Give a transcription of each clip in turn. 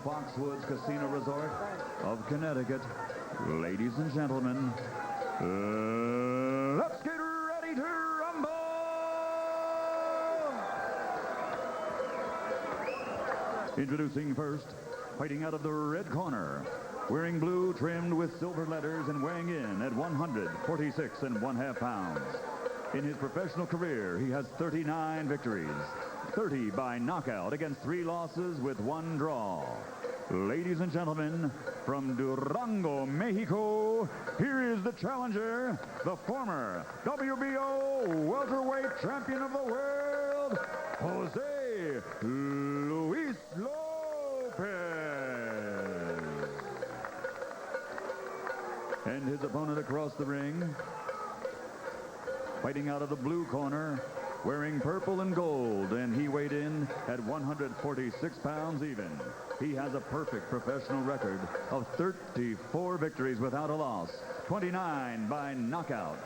Foxwoods Casino Resort of Connecticut. Ladies and gentlemen, let's get ready to rumble! Introducing first, fighting out of the red corner, wearing blue trimmed with silver letters and weighing in at 146 1/2 pounds. In his professional career, he has 39 victories, 30 by knockout against 3 losses with 1 draw. Ladies and gentlemen, from Durango, Mexico, here is the challenger, the former WBO welterweight champion of the world, Jose Luis Lopez. And his opponent across the ring, fighting out of the blue corner, wearing purple and gold, and he weighed in at 146 pounds even. He has a perfect professional record of 34 victories without a loss, 29 by knockout.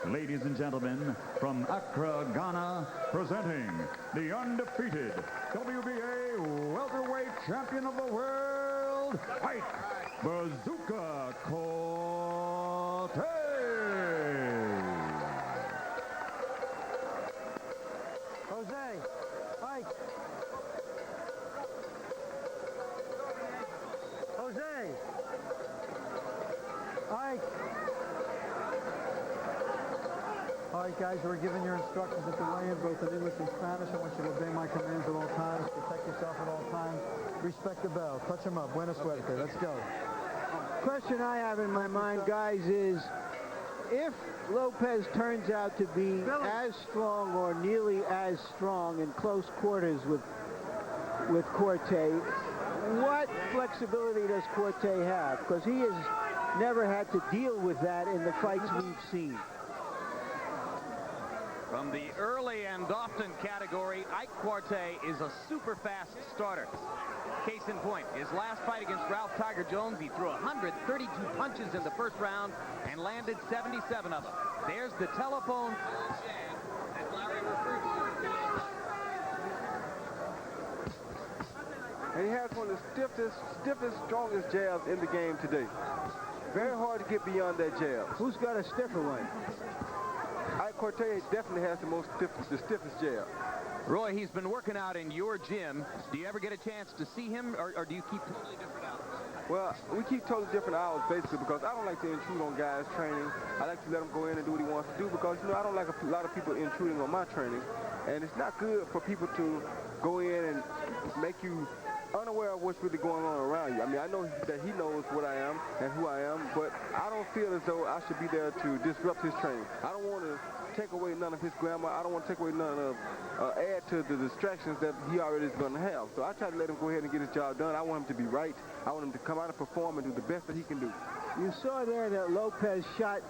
Ladies and gentlemen, from Accra, Ghana, presenting the undefeated WBA welterweight champion of the world, Ike Bazooka Quartey. Jose, Ike. Jose. Ike. All right, guys, we're giving your instructions at the weigh-in, both in English and Spanish. I want you to obey my commands at all times. Protect yourself at all times. Respect the bell. Touch him up. Buena suerte. Let's go. Question I have in my mind, guys, is if Lopez turns out to be as strong or nearly as strong in close quarters with Quartey, what flexibility does Quartey have? Because he has never had to deal with that in the fights we've seen. From the early and often category, Ike Quartey is a super fast starter. Case in point, his last fight against Ralph Tiger Jones, he threw 132 punches in the first round and landed 77 of them. There's the telephone. And he has one of the stiffest, strongest jabs in the game today. Very hard to get beyond that jab. Who's got a stiffer one? Ike Quartey definitely has the stiffest jab. Roy, he's been working out in your gym. Do you ever get a chance to see him, or do you keep totally different hours? Well, we keep totally different hours, basically, because I don't like to intrude on guys' training. I like to let him go in and do what he wants to do, because, you know, I don't like a lot of people intruding on my training. And it's not good for people to go in and make you unaware of what's really going on around you. I mean, I know that he knows what I am and who I am, but I don't feel as though I should be there to disrupt his training. I don't want to take away none of his grammar. I don't want to take away none of, add to the distractions that he already is going to have. So I try to let him go ahead and get his job done. I want him to be right. I want him to come out and perform and do the best that he can do. You saw there that Lopez shot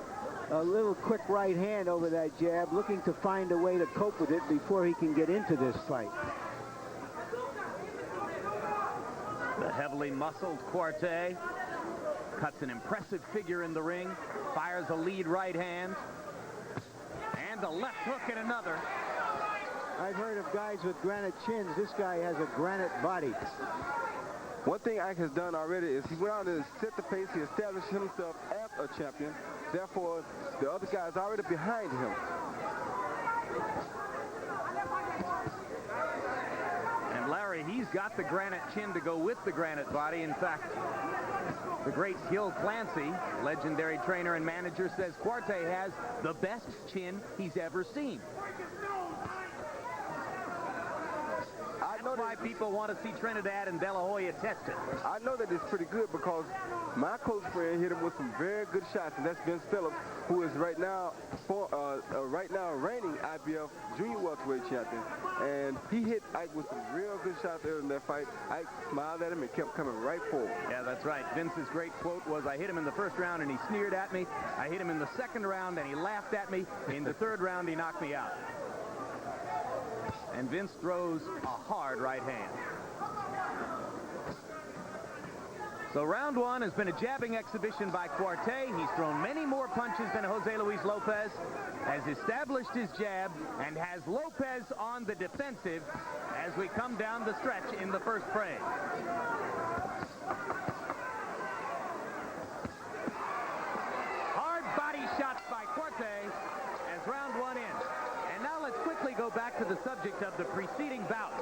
a little quick right hand over that jab, looking to find a way to cope with it before he can get into this fight. The heavily muscled Quartey cuts an impressive figure in the ring, fires a lead right hand, and a left hook and another. I've heard of guys with granite chins. This guy has a granite body. One thing Ike has done already is he went out and set the pace. He established himself as a champion. Therefore, the other guys are already behind him. And Larry, he's got the granite chin to go with the granite body. In fact, the great Gil Clancy, legendary trainer and manager, says Quartey has the best chin he's ever seen. That's why people want to see Trinidad and De La Hoya tested. I know that it's pretty good because my close friend hit him with some very good shots, and that's Vince Phillips, who is right now reigning IBF junior welterweight champion. And he hit Ike with some real good shots earlier in that fight. Ike smiled at him and kept coming right forward. Yeah, that's right. Vince's great quote was, "I hit him in the first round and he sneered at me. I hit him in the second round and he laughed at me. In the third round, he knocked me out." And Vince throws a hard right hand. So round one has been a jabbing exhibition by Quartey. He's thrown many more punches than Jose Luis Lopez, has established his jab, and has Lopez on the defensive as we come down the stretch in the first frame. back to the subject of the preceding bout.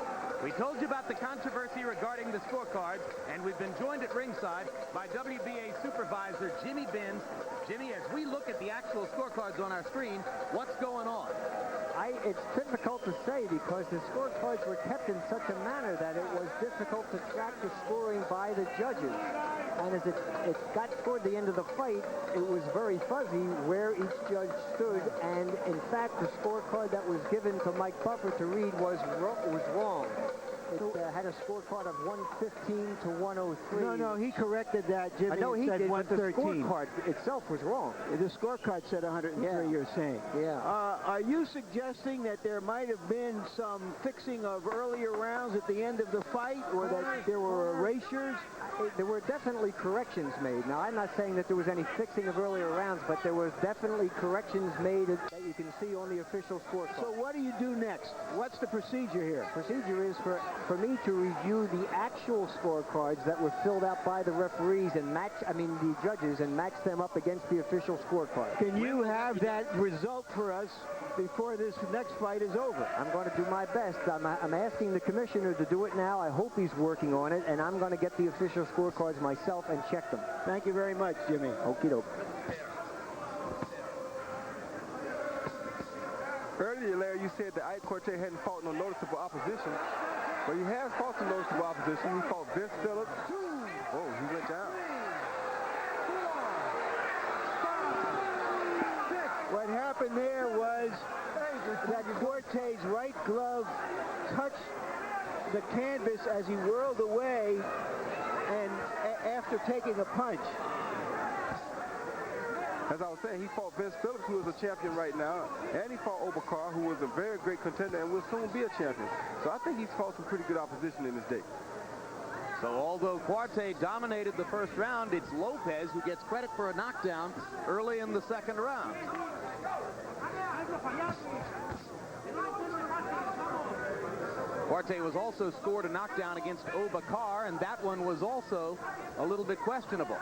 We told you about the controversy regarding the scorecards, and we've been joined at ringside by WBA supervisor Jimmy Benz. Jimmy, as we look at the actual scorecards on our screen, what's going on? It's difficult to say because the scorecards were kept in such a manner that it was difficult to track the scoring by the judges. And as it got toward the end of the fight, it was very fuzzy where each judge stood. And in fact, the scorecard that was given to Mike Buffer to read was wrong. It had a scorecard of 115 to 103. No, he corrected that, Jimmy. I know he said did, but the 113. scorecard itself was wrong. The scorecard said 103, Yeah. you're saying. Yeah. Are you suggesting that there might have been some fixing of earlier rounds at the end of the fight, or that there were erasures? There were definitely corrections made. Now, I'm not saying that there was any fixing of earlier rounds, but there was definitely corrections made that you can see on the official scorecard. So what do you do next? What's the procedure here? Procedure is for me to review the actual scorecards that were filled out by the referees and the judges, and match them up against the official scorecard. Can you have that result for us before this next fight is over? I'm going to do my best. I'm asking the commissioner to do it now. I hope he's working on it, and I'm going to get the official scorecards myself and check them. Thank you very much, Jimmy. Okie doke. Earlier, Larry, you said that Ike Quartey hadn't fought no noticeable opposition. But he has fought some noticeable opposition. He fought Vince Phillips. Oh, he went down. What happened there was that Quartey's right glove touched the canvas as he whirled away and after taking a punch. As I was saying, he fought Vince Phillips, who is a champion right now, and he fought Obakar, who was a very great contender and will soon be a champion. So I think he's fought some pretty good opposition in his day. So although Quartey dominated the first round, it's Lopez who gets credit for a knockdown early in the second round. Quartey was also scored a knockdown against Obakar, and that one was also a little bit questionable.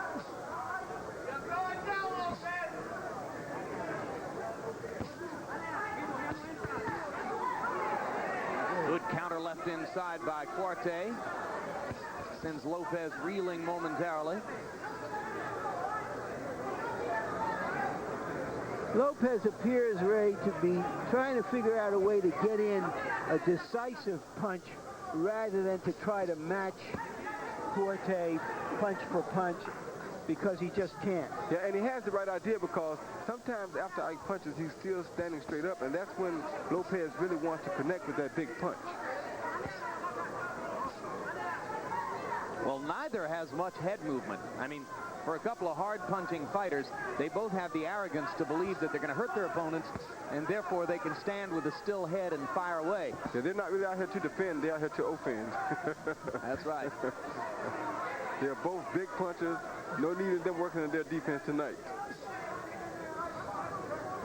Good counter left inside by Quartey. Sends Lopez reeling momentarily. Lopez appears, Ray, to be trying to figure out a way to get in a decisive punch rather than to try to match Quartey punch for punch, because he just can't. Yeah, and he has the right idea, because sometimes after Ike punches, he's still standing straight up, and that's when Lopez really wants to connect with that big punch. Well, neither has much head movement. I mean, for a couple of hard-punching fighters, they both have the arrogance to believe that they're going to hurt their opponents, and therefore they can stand with a still head and fire away. Yeah, they're not really out here to defend, they're out here to offend. That's right. They're both big punchers. No need of them working on their defense tonight.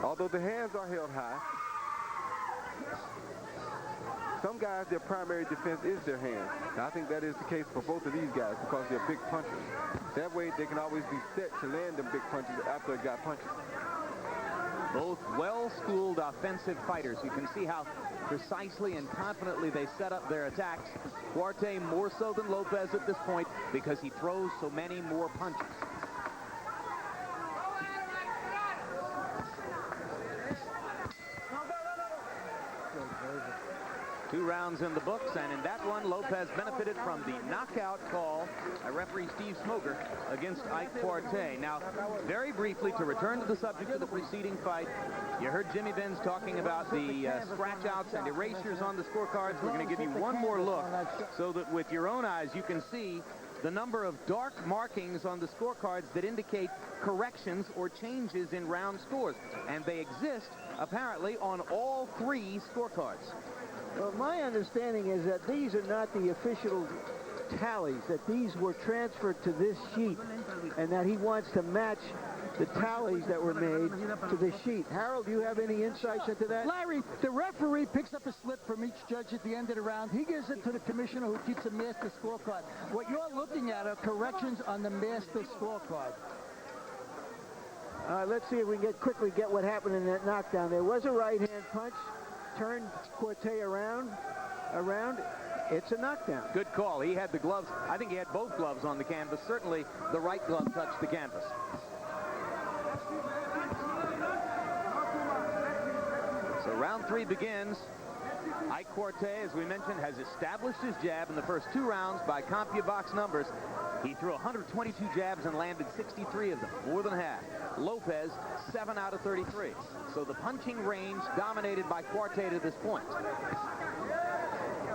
Although the hands are held high, some guys, their primary defense is their hands. Now, I think that is the case for both of these guys, because they're big punchers. That way, they can always be set to land them big punches after a guy punches. Both well-schooled offensive fighters. You can see how precisely and confidently they set up their attacks. Quartey more so than Lopez at this point because he throws so many more punches. Two rounds in the books, and in that one, Lopez benefited from the knockout call by referee Steve Smoger against Ike Quartey. Now, very briefly, to return to the subject of the preceding fight, you heard Jimmy Benz talking about the scratch-outs and erasures on the scorecards. We're going to give you one more look so that with your own eyes you can see the number of dark markings on the scorecards that indicate corrections or changes in round scores. And they exist, apparently, on all three scorecards. Well, my understanding is that these are not the official tallies, that these were transferred to this sheet, and that he wants to match the tallies that were made to this sheet. Harold, do you have any insights into that? Larry, the referee picks up a slip from each judge at the end of the round. He gives it to the commissioner, who keeps a master scorecard. What you're looking at are corrections on the master scorecard. Let's see if we can quickly get what happened in that knockdown. There was a right-hand punch turn Quartey around, it's a knockdown. Good call. He had the gloves. I think he had both gloves on the canvas. Certainly the right glove touched the canvas. So round 3 begins. Ike Quartey, as we mentioned, has established his jab in the first 2 rounds by CompuBox numbers. He threw 122 jabs and landed 63 of them, more than half. Lopez, 7 out of 33. So the punching range dominated by Quartey to this point.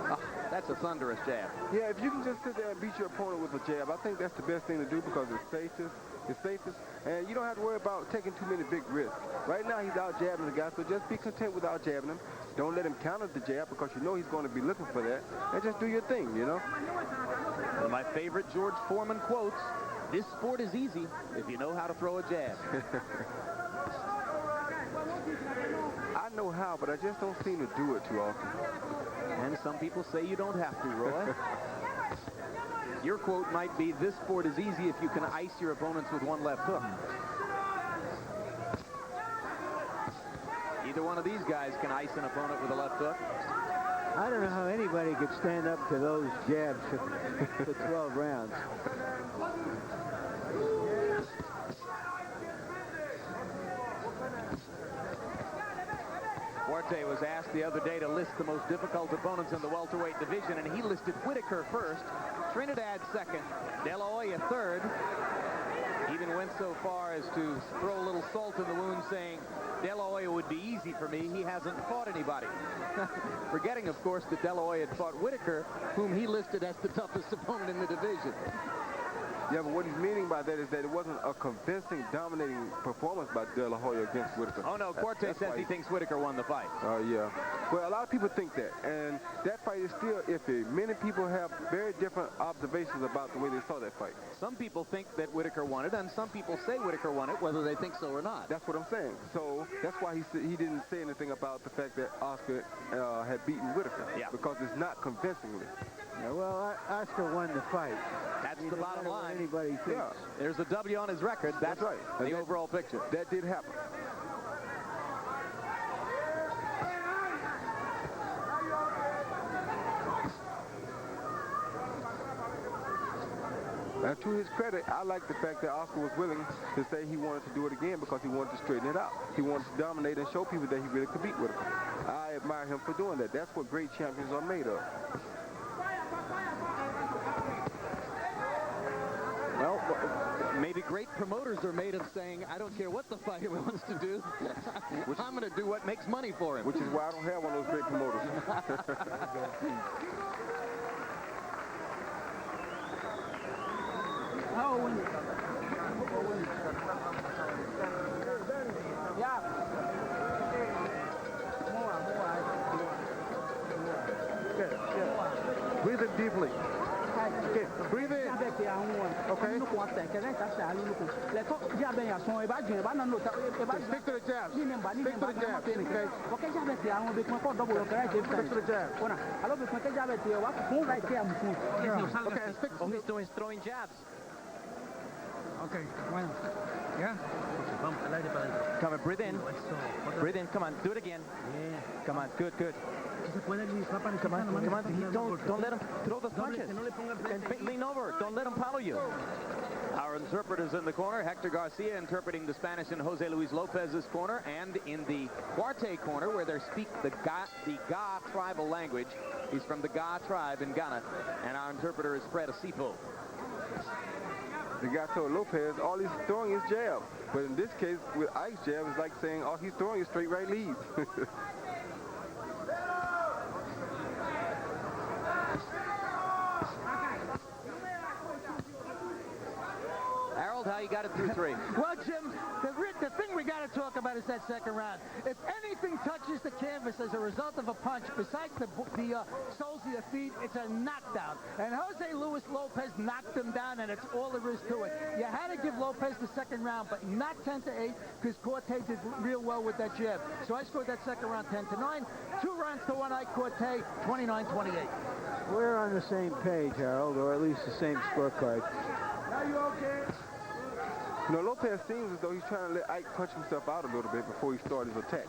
Oh, that's a thunderous jab. Yeah, if you can just sit there and beat your opponent with a jab, I think that's the best thing to do because it's safest, and you don't have to worry about taking too many big risks. Right now, he's out jabbing the guy, so just be content with out jabbing him. Don't let him counter the jab because you know he's going to be looking for that, and just do your thing, you know? One of my favorite George Foreman quotes, "This sport is easy if you know how to throw a jab." I know how, but I just don't seem to do it too often. And some people say you don't have to, Roy. Your quote might be, "This sport is easy if you can ice your opponents with one left hook." Either one of these guys can ice an opponent with a left hook. I don't know how anybody could stand up to those jabs for 12 rounds. Quartey was asked the other day to list the most difficult opponents in the welterweight division, and he listed Whitaker first, Trinidad second, De La Hoya third. Even went so far as to throw a little salt in the wound, saying De La Hoya would be easy for me. He hasn't fought anybody. Forgetting, of course, that De La Hoya had fought Whitaker, whom he listed as the toughest opponent in the division. Yeah, but what he's meaning by that is that it wasn't a convincing, dominating performance by De La Hoya against Whitaker. Oh, no, Quartey says he thinks Whitaker won the fight. Oh, yeah. Well, a lot of people think that, and that fight is still iffy. Many people have very different observations about the way they saw that fight. Some people think that Whitaker won it, and some people say Whitaker won it, whether they think so or not. That's what I'm saying. So that's why he didn't say anything about the fact that Oscar had beaten Whitaker. Yeah. Because it's not convincingly. Yeah, well, Oscar won the fight. That's the bottom line. Anybody thinks. Yeah. There's a W on his record. That's right. The overall picture. That did happen. And to his credit, I like the fact that Oscar was willing to say he wanted to do it again because he wanted to straighten it out. He wanted to dominate and show people that he really could beat Whitaker. I admire him for doing that. That's what great champions are made of. Well, maybe great promoters are made of saying, I don't care what the fighter wants to do. I'm going to do what makes money for him. Which is why I don't have one of those great promoters. Breathe in deeply. Okay, breathe in. Okay. Stick to the jab. Stick to the jab. Okay, stick. Oh, he's throwing jabs. Okay, bueno. Yeah? Come on, breathe in. Breathe in. Come on, do it again. Come on, good, good. Come on. Don't let him throw the punches. And lean over. Don't let him follow you. Our interpreters in the corner, Hector Garcia interpreting the Spanish in Jose Luis Lopez's corner, and in the Quartey corner where they speak the Ga tribal language. He's from the Ga tribe in Ghana, and our interpreter is Fred Acifo. The guy told Lopez all he's throwing is jab. But in this case, with Ike's jab, it's like saying all he's throwing is straight right leads. Harold, how you got it through 3? Well, Jim, the thing we got to talk about is that second round. If anything touches the canvas as a result of a punch, besides the soles of your feet, it's a knockdown. And Jose Luis Lopez knocked him down, and it's all there is to it. You had to give Lopez the second round, but not 10-8, because Quartey did real well with that jab. So I scored that second round 10-9. 2 rounds to 1 Ike Quartey, 29-28. We're on the same page, Harold, or at least the same scorecard. Are you okay? You know, Lopez seems as though he's trying to let Ike punch himself out a little bit before he starts his attack.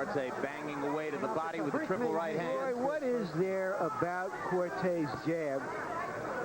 Quartey banging away to the body with a triple right hand. Boy, what is there about Quartey's jab?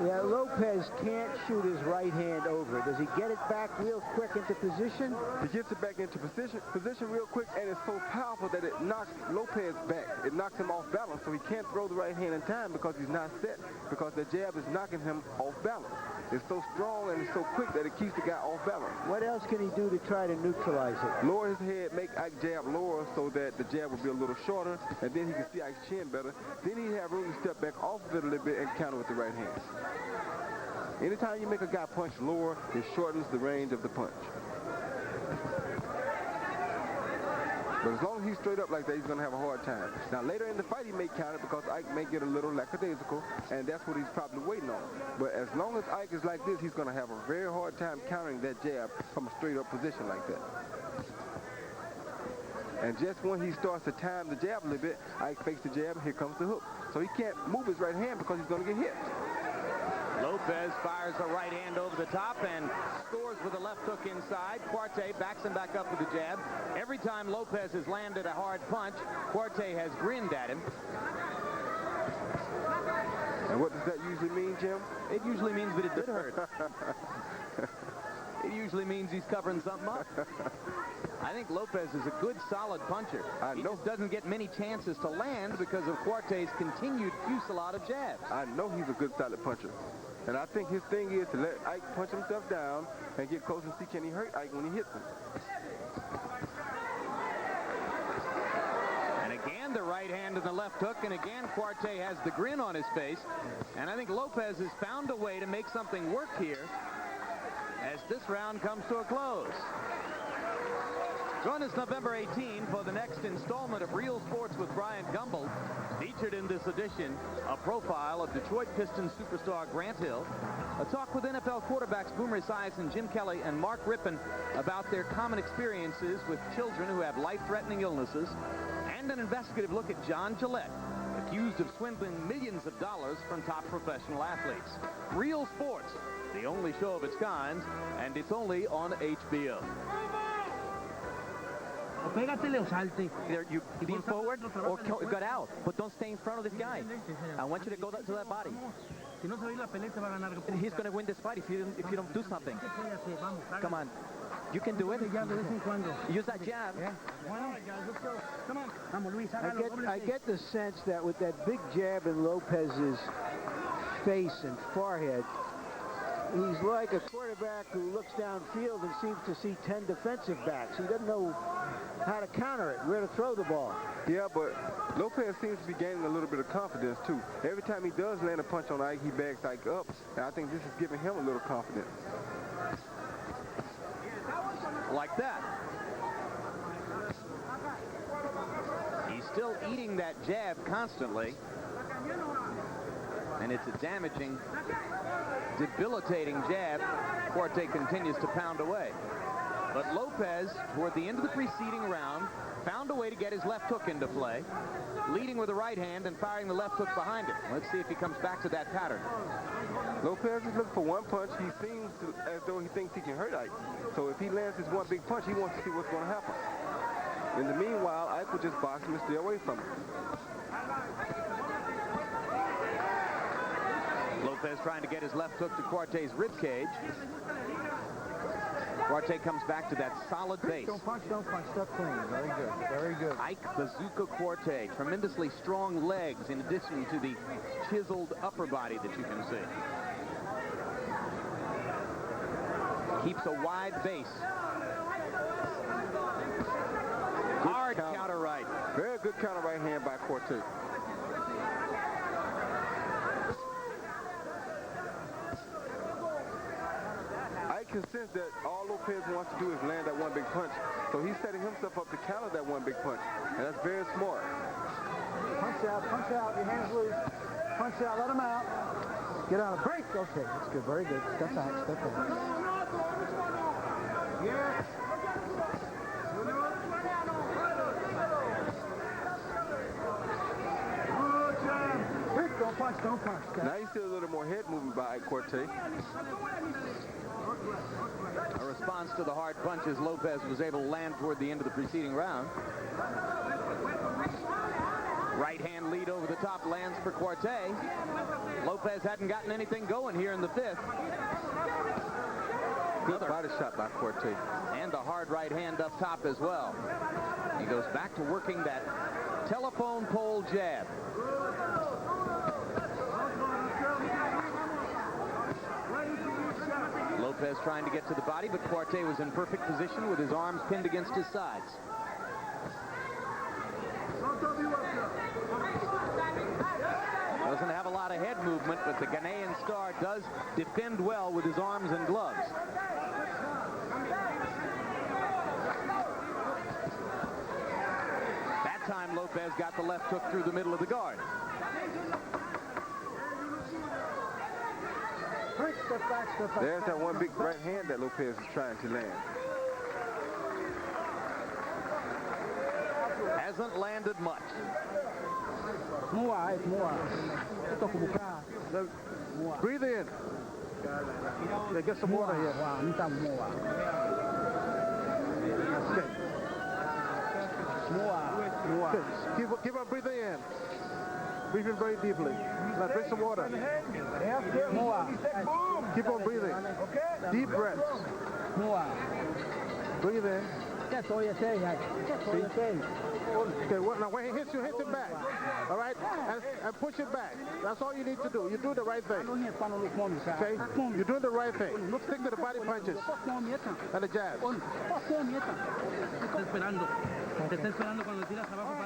Yeah, Lopez can't shoot his right hand over. Does he get it back real quick into position? He gets it back into position real quick, and it's so powerful that it knocks Lopez back. It knocks him off balance, so he can't throw the right hand in time because he's not set, because the jab is knocking him off balance. It's so strong and it's so quick that it keeps the guy off balance. What else can he do to try to neutralize it? Lower his head, make Ike jab lower so that the jab will be a little shorter, and then he can see Ike's chin better. Then he'd have room to step back off of it a little bit and counter with the right hand. Anytime you make a guy punch lower, it shortens the range of the punch. But as long as he's straight up like that, he's going to have a hard time. Now, later in the fight, he may counter because Ike may get a little lackadaisical, and that's what he's probably waiting on. But as long as Ike is like this, he's going to have a very hard time countering that jab from a straight-up position like that. And just when he starts to time the jab a little bit, Ike fakes the jab, and here comes the hook. So he can't move his right hand because he's going to get hit. Lopez fires a right hand over the top and scores with a left hook inside. Quartey backs him back up with the jab. Every time Lopez has landed a hard punch, Quartey has grinned at him. And what does that usually mean, Jim? It usually means that it did hurt. It usually means he's covering something up. I think Lopez is a good, solid puncher. He just doesn't get many chances to land because of Quartey's continued fusillade of jabs. I know he's a good, solid puncher. And I think his thing is to let Ike punch himself down and get close and see can he hurt Ike when he hits him. And again, the right hand and the left hook, and again, Quartey has the grin on his face. And I think Lopez has found a way to make something work here as this round comes to a close. Join us November 18 for the next installment of Real Sports with Brian Gumbel. Featured in this edition, a profile of Detroit Pistons superstar Grant Hill, a talk with NFL quarterbacks Boomer Esiason, Jim Kelly, and Mark Rippon about their common experiences with children who have life-threatening illnesses, and an investigative look at John Gillette, accused of swindling millions of dollars from top professional athletes. Real Sports, the only show of its kind, and it's only on HBO. Pégatele o salte. Either you lean forward or cut out, but don't stay in front of this guy. I want you to go to that body. He's going to win this fight if you don't do something. Come on. You can do it. Use that jab. I get the sense that with that big jab in Lopez's face and forehead, he's like a quarterback who looks downfield and seems to see 10 defensive backs. He doesn't know how to counter it, where to throw the ball. Yeah, but Lopez seems to be gaining a little bit of confidence, too. Every time he does land a punch on Ike, he backs Ike up. And I think this is giving him a little confidence. Like that. He's still eating that jab constantly. And it's a damaging, debilitating jab. Quartey continues to pound away. But Lopez, toward the end of the preceding round, found a way to get his left hook into play, leading with the right hand and firing the left hook behind it. Let's see if he comes back to that pattern. Lopez is looking for one punch. He seems as though he thinks he can hurt Ike. So if he lands his one big punch, he wants to see what's going to happen. In the meanwhile, Ike will just box him and stay away from him. Lopez trying to get his left hook to Quartey's ribcage. Quartey comes back to that solid base. Don't punch, step clean. Very good, very good. Ike Bazooka Quartey, tremendously strong legs in addition to the chiseled upper body that you can see. Keeps a wide base. Hard counter right. Very good counter right hand by Quartey. Can sense that all Lopez wants to do is land that one big punch. So he's setting himself up to counter that one big punch. And that's very smart. Punch out, your hands loose. Punch out, let him out. Get out of break. Okay, that's good, very good. Step back. Yes. Don't punch. Now you see a little more head movement by Quartey. A response to the hard punches Lopez was able to land toward the end of the preceding round. Right hand lead over the top lands for Quartey. Lopez hadn't gotten anything going here in the fifth. Good body shot by Quartey. And a hard right hand up top as well. He goes back to working that telephone pole jab. Lopez trying to get to the body, but Quartey was in perfect position with his arms pinned against his sides. Doesn't have a lot of head movement, but the Ghanaian star does defend well with his arms and gloves. That time Lopez got the left hook through the middle of the guard. There's that one big right hand that Lopez is trying to land. Hasn't landed much. Breathe in. Yeah, get some water here. Keep on breathing in. Breathe in very deeply. Now drink some water. Keep on breathing. Deep breaths. Breathe in. That's all you're saying. That's all you're saying. Okay, well, now when he hits you, hit it back. All right? And push it back. That's all you need to do. You do the right thing. Okay? You're doing the right thing. Stick to the body punches and the jabs.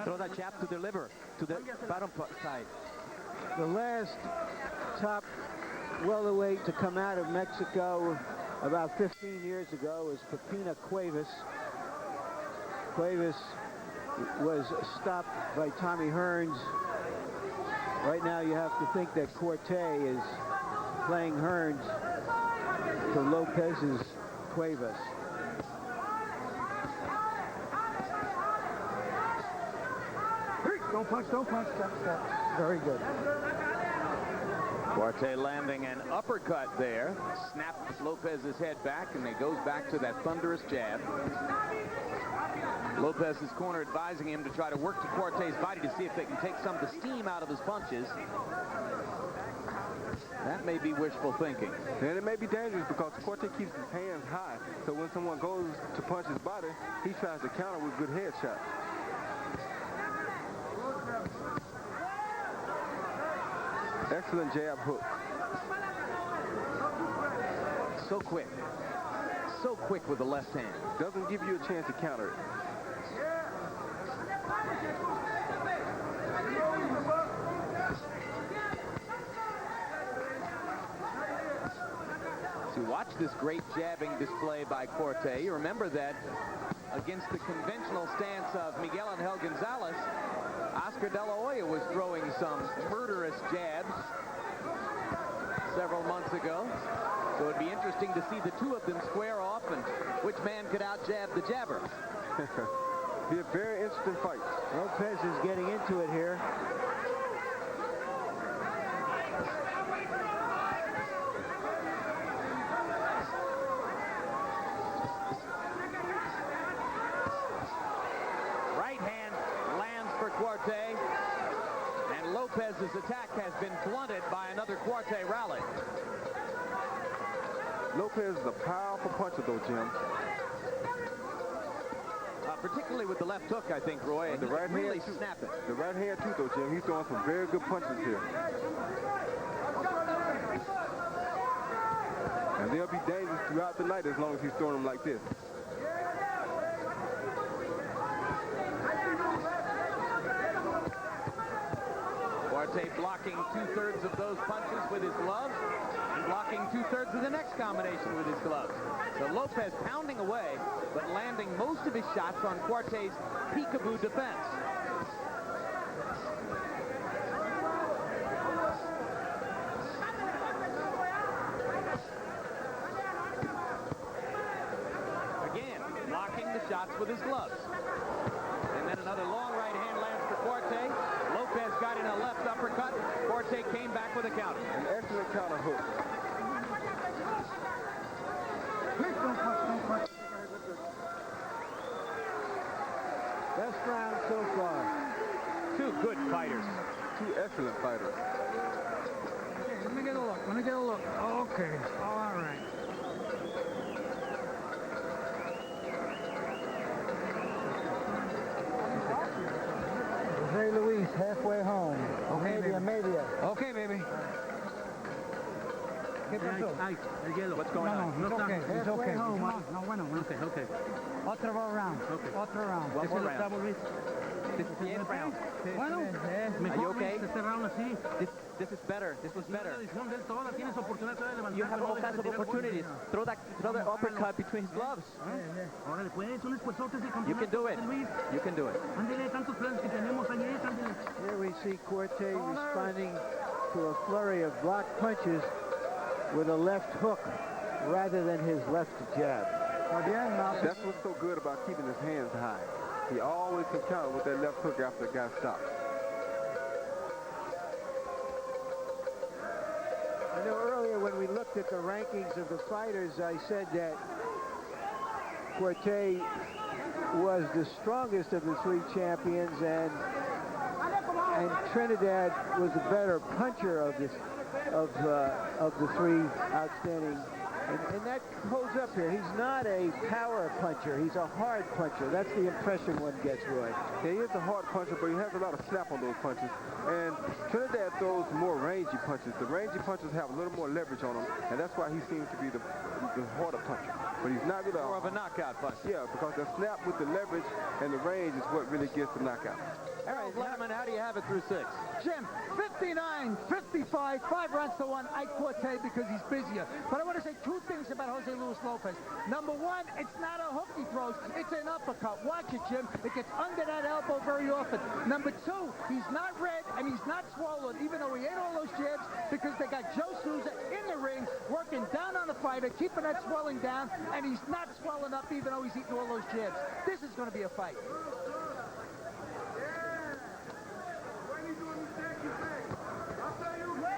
Throw that jab to the liver, to the bottom side. The last top welterweight to come out of Mexico about 15 years ago was Pepina Cuevas. Cuevas was stopped by Tommy Hearns. Right now you have to think that Quartey is playing Hearns for Lopez's Cuevas. Don't punch, don't punch. Step. Very good. Quartey landing an uppercut there. Snapped Lopez's head back, and it goes back to that thunderous jab. Lopez's corner advising him to try to work to Quartey's body to see if they can take some of the steam out of his punches. That may be wishful thinking. And it may be dangerous because Quartey keeps his hands high. So when someone goes to punch his body, he tries to counter with good head shots. Excellent jab hook. So quick. So quick with the left hand. Doesn't give you a chance to counter it. So watch this great jabbing display by Quartey. You remember that against the conventional stance of Miguel Angel Gonzalez, Oscar De La Hoya was throwing some murderous jabs several months ago. So it'd be interesting to see the two of them square off and which man could out-jab the jabber. Be a very interesting fight. Lopez is getting into it here. Right hand lands for Quartey. And Lopez's attack has been blunted by another Quartey rally. Lopez is a powerful puncher, though, Jim. Particularly with the left hook, I think, Roy. And the right really hand, too. snap it. The right hand, too, though, Jim. He's throwing some very good punches here. And they'll be dangerous throughout the night as long as he's throwing them like this. Quartey blocking 2/3 of those punches with his gloves and blocking 2/3 of the next combination with his gloves. So Lopez pounding away, but landing most of his shots on Quartey's peekaboo defense. Again, blocking the shots with his gloves. And then another long right hand lands for Quartey. Lopez got in a left uppercut. Quartey came back with a counter. An excellent counter hook. Best round so far. Two good fighters. Two excellent fighters. Okay, let me get a look. Let me get a look. Okay. All right. Jose Luis, halfway home. Okay, media. Okay, baby. What's going on? It's okay. It's okay. home. No, bueno. Okay. Otro round. Okay. Otro round. One more round. This is the 8th round. Bueno. Are you okay? This is better. This was better. You have all kinds of opportunities. Throw the uppercut between his gloves. You can do it. You can do it. Here we see Quartey responding to a flurry of block punches with a left hook rather than his left jab. That's what's so good about keeping his hands high. He always can counter with that left hook after the guy stops. I know earlier when we looked at the rankings of the fighters, I said that Quartey was the strongest of the three champions, and Trinidad was the better puncher of the three outstanding. And that holds up here. He's not a power puncher. He's a hard puncher. That's the impression one gets, Roy. Yeah, he is a hard puncher, but he has a lot of snap on those punches. And Trinidad throws more rangy punches. The rangy punches have a little more leverage on them, and that's why he seems to be the harder puncher. But he's not really More of a knockout punch. Yeah, because the snap with the leverage and the range is what really gets the knockout. All right, Letterman, how do you have it through 6? Jim, 59, 55, 5 rounds to 1. Ike Quartey because he's busier. But I want to say two things about Jose Luis Lopez. Number one, it's not a hook he throws. It's an uppercut. Watch it, Jim. It gets under that elbow very often. Number two, he's not red and he's not swollen, even though he ate all those jabs, because they got Joe Souza in the ring working down on the fighter, keeping that swelling down, and he's not swelling up even though he's eating all those jabs. This is going to be a fight.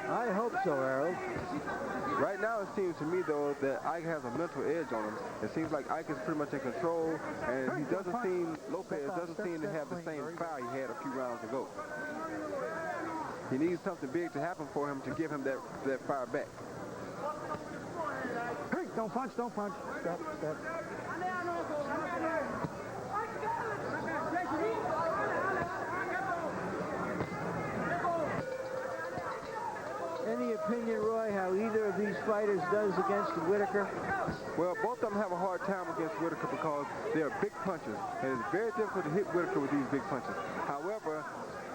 I hope so, Harold. Right now, it seems to me, though, that Ike has a mental edge on him. It seems like Ike is pretty much in control, and he doesn't seem, Lopez doesn't seem to have the same fire he had a few rounds ago. He needs something big to happen for him to give him that fire back. Hey, don't punch. Step. Any opinion, Roy, how either of these fighters does against Whitaker? Well, both of them have a hard time against Whitaker because they are big punchers, and it's very difficult to hit Whitaker with these big punches. However,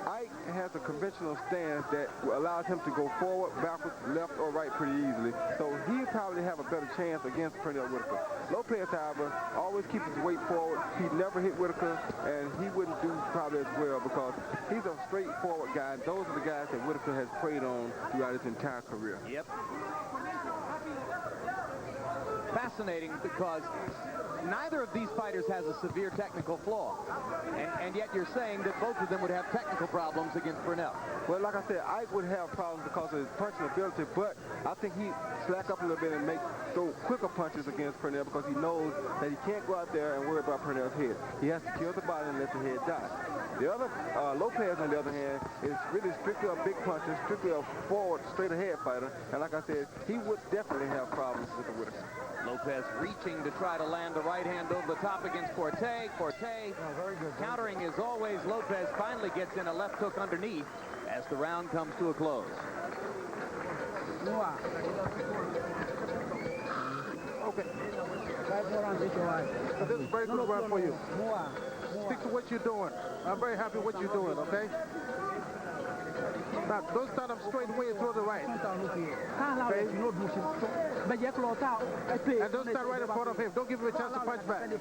Ike has a conventional stance that allows him to go forward, backwards, left, or right pretty easily. So he probably have a better chance against Pernell Whitaker. Lopez, however, always keeps his weight forward. He'd never hit Whitaker, and he wouldn't do probably as well because he's a straightforward guy. Those are the guys that Whitaker has preyed on throughout his entire career. Yep. Fascinating because neither of these fighters has a severe technical flaw. And yet you're saying that both of them would have technical problems against Burnell. Well, like I said, Ike would have problems because of his punching ability, but I think he slack up a little bit and throw quicker punches against Pernell because he knows that he can't go out there and worry about Pernell's head. He has to kill the body and let the head die. The other, Lopez, on the other hand, is really strictly a big puncher, strictly a forward, straight-ahead fighter. And like I said, he would definitely have problems with the Whitaker. Lopez reaching to try to land the right hand over the top against Quartey. Quartey countering as always. Lopez finally gets in a left hook underneath as the round comes to a close. Okay. This is a very good round for you. Stick to what you're doing. I'm very happy with what you're doing, okay? Now, don't stand up straight away and throw the right. Okay? And don't stand right in front of him. Don't give him a chance to punch back. And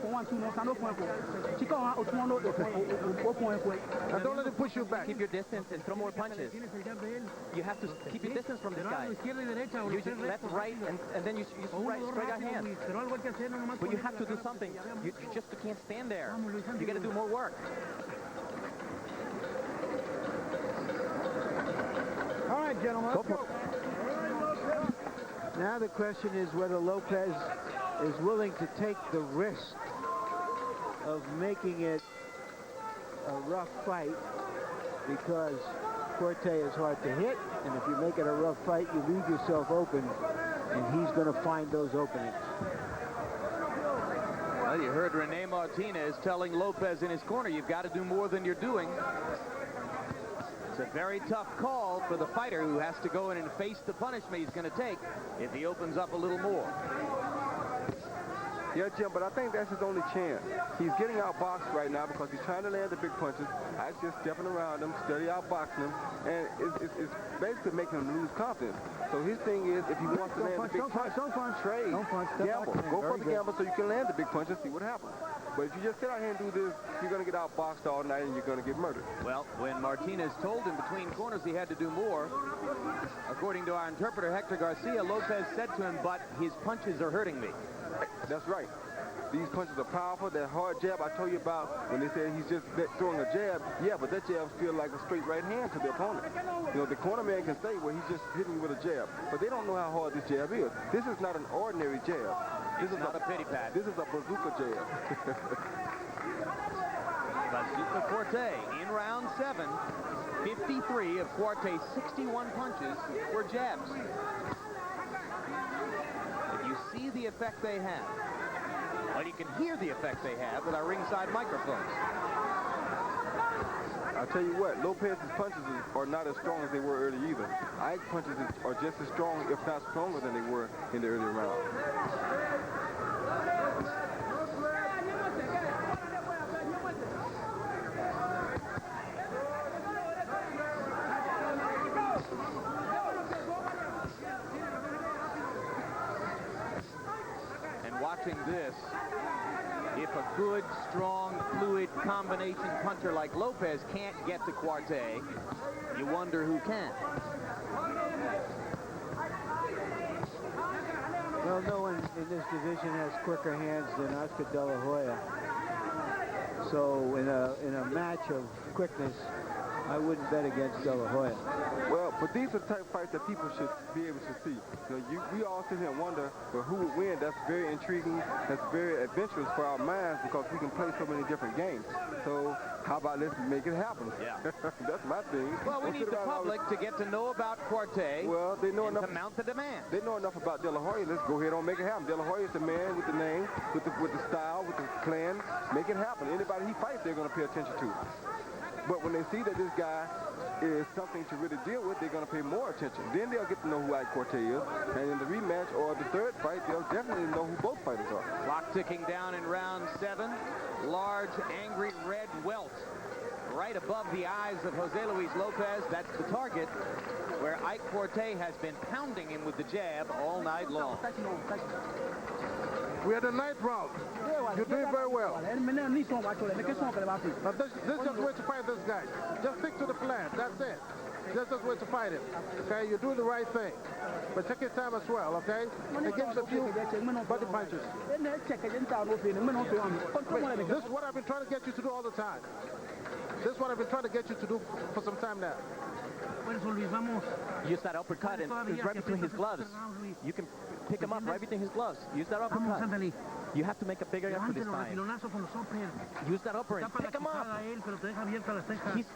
don't let him push you back. Keep your distance and throw more punches. You have to keep your distance from this guy. You just left, right, and then you straight out hand. But you have to do something. You just can't stand there. You got to do more work. All right, gentlemen, let's go. Now the question is whether Lopez is willing to take the risk of making it a rough fight because Quartey is hard to hit, and if you make it a rough fight, you leave yourself open, and he's going to find those openings. Well, you heard Rene Martinez telling Lopez in his corner, you've got to do more than you're doing. It's a very tough call for the fighter who has to go in and face the punishment he's going to take if he opens up a little more. Yeah, Jim, but I think that's his only chance. He's getting outboxed right now because he's trying to land the big punches. Ike's just stepping around him, steady outboxing him, and it's basically making him lose confidence. So his thing is, if he wants to land the big punch, trade, gamble. Go for the gamble so you can land the big punch and see what happens. But if you just sit out here and do this, you're going to get outboxed all night and you're going to get murdered. Well, when Martinez told him between corners he had to do more, according to our interpreter, Hector Garcia, Lopez said to him, but his punches are hurting me. That's right. These punches are powerful. That hard jab I told you about when they said he's just throwing a jab. Yeah, but that jab feels like a straight right hand to the opponent. You know, the corner man can say, well, he's just hitting with a jab. But they don't know how hard this jab is. This is not an ordinary jab. This is not a pity pad. This is a bazooka jab. Bazooka Quartey in round 7. 53 of Quartey's 61 punches were jabs. If you see the effect they have, well, you can hear the effect they have with our ringside microphones. I'll tell you what, Lopez's punches are not as strong as they were earlier either. Ike's punches are just as strong, if not stronger, than they were in the earlier round. Watching this, if a good, strong, fluid combination puncher like Lopez can't get to Quartey, you wonder who can. Well, no one in this division has quicker hands than Oscar De La Hoya. So in a match of quickness, I wouldn't bet against De La Hoya. Well, but these are the type of fights that people should be able to see. So we all sit here and wonder, well, who would win? That's very intriguing. That's very adventurous for our minds because we can play so many different games. So how about let's make it happen? Yeah. That's my thing. Well, we need the public to get to know about Quartey. Well, they know enough to mount the demand. They know enough about De La Hoya. Let's go ahead and make it happen. De La Hoya is the man with the name, with the style, with the plan. Make it happen. Anybody he fights, they're going to pay attention to. But when they see that this guy is something to really deal with, they're going to pay more attention. Then they'll get to know who Ike Quartey is. And in the rematch or the third fight, they'll definitely know who both fighters are. Clock ticking down in round 7. Large, angry red welt right above the eyes of Jose Luis Lopez. That's the target where Ike Quartey has been pounding him with the jab all night long. We are the 9th round. You're doing very well. Now this is just way to fight this guy. Just stick to the plan. That's it. That's just way to fight him. Okay, you're doing the right thing. But take your time as well, okay? And give us a few body punches. This is what I've been trying to get you to do all the time. This is what I've been trying to get you to do for some time now. Use that uppercut and right between his gloves. You can pick him up right between his gloves. Use that uppercut. You have to make a bigger effort this time. Use that upper and pick him up. He's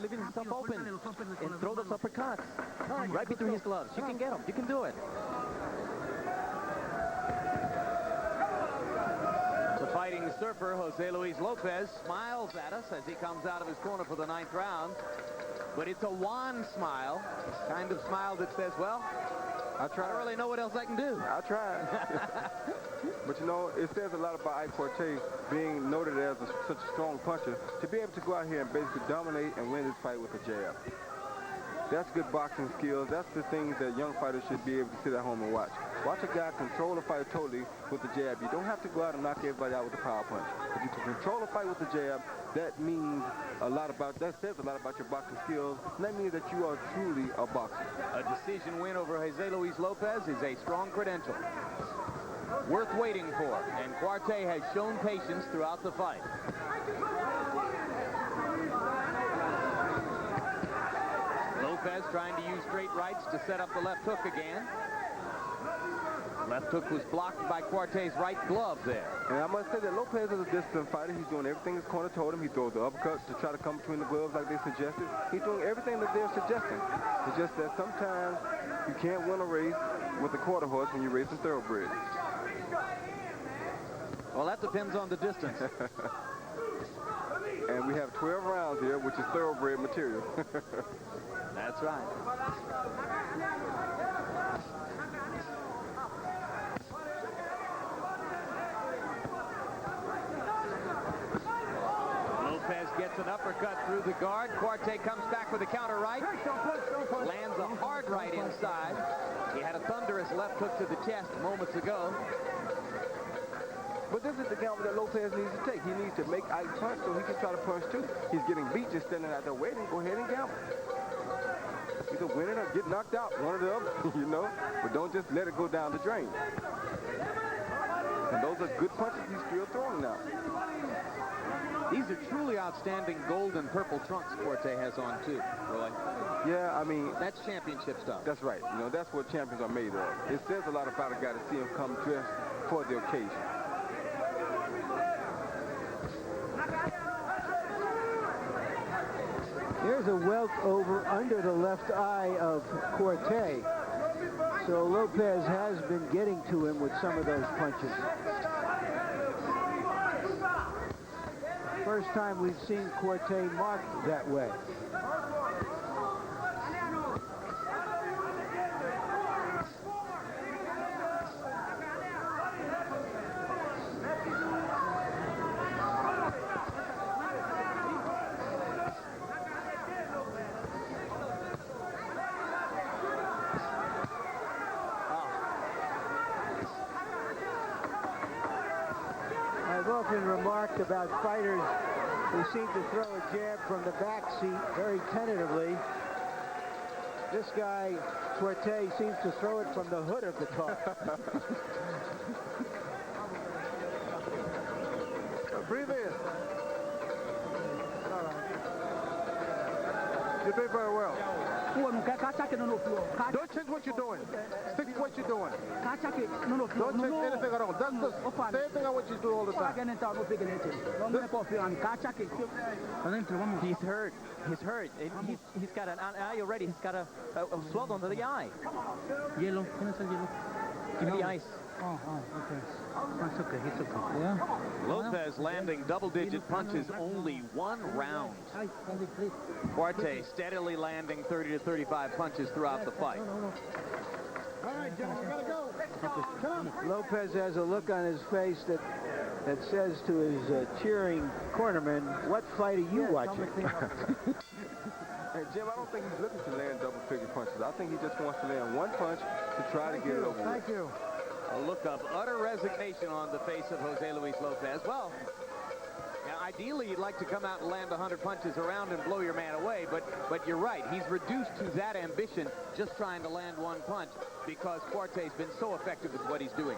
leaving himself open. And throw those uppercuts right between his gloves. You can get him. You can do it. The fighting surfer, Jose Luis Lopez, smiles at us as he comes out of his corner for the 9th round. But it's a wan smile, kind of smile that says, well, I don't really know what else I can do. I tried. But, you know, it says a lot about Ike Quartey being noted as such a strong puncher, to be able to go out here and basically dominate and win this fight with a jab. That's good boxing skills. That's the things that young fighters should be able to sit at home and watch. Watch a guy control the fight totally with the jab. You don't have to go out and knock everybody out with a power punch. If you can control the fight with the jab, that means a lot about, that says a lot about your boxing skills. And that means that you are truly a boxer. A decision win over Jose Luis Lopez is a strong credential. Worth waiting for. And Quartey has shown patience throughout the fight. Lopez trying to use straight rights to set up the left hook again. Left hook was blocked by Quartey's right glove there. And I must say that Lopez is a disciplined fighter. He's doing everything his corner told him. He throws the uppercut to try to come between the gloves like they suggested. He's doing everything that they're suggesting. It's just that sometimes you can't win a race with a quarter horse when you're racing thoroughbred. Well, that depends on the distance. And we have 12 rounds here, which is thoroughbred material. That's right. Lopez gets an uppercut through the guard. Quartey comes back with a counter right. Lands a hard right inside. He had a thunderous left hook to the chest moments ago. But this is the gamble that Lopez needs to take. He needs to make Ike punch so he can try to punch too. He's getting beat just standing out there waiting. Go ahead and gamble. Either win it or get knocked out. One of them, you know. But don't just let it go down the drain. And those are good punches he's still throwing now. These are truly outstanding gold and purple trunks Quartey has on too, Roy. Yeah, I mean... That's championship stuff. That's right. You know, that's what champions are made of. It says a lot about a guy to see him come dressed for the occasion. There's a welt over under the left eye of Quartey. So Lopez has been getting to him with some of those punches. First time we've seen Quartey marked that way. I've often remarked about fighters who seem to throw a jab from the back seat very tentatively. This guy, Quartey, seems to throw it from the hood of the car. Breathe in. All right. You did very well. Don't change what you're doing. Stick to what you're doing. Don't change anything at all. That's the same thing I want you to do all the time. He's hurt. He's hurt. He's got an eye already. He's got a swell under the eye. Yellow. Can I say yellow? Give me the ice. Oh, okay. That's okay. It's okay. Yeah. Lopez landing double-digit punches only one round. Quartey steadily landing 30 to 35 punches throughout the fight. All right, John, we gotta go. Come. Lopez has a look on his face that says to his cheering cornerman, "What fight are you watching?" Hey, Jim, I don't think he's looking to land double-figure punches. I think he just wants to land one punch to try to get it over with. Thank you. A look of utter resignation on the face of Jose Luis Lopez. Well, now ideally you'd like to come out and land 100 punches around and blow your man away, but you're right. He's reduced to that ambition just trying to land one punch because Quartey's been so effective with what he's doing.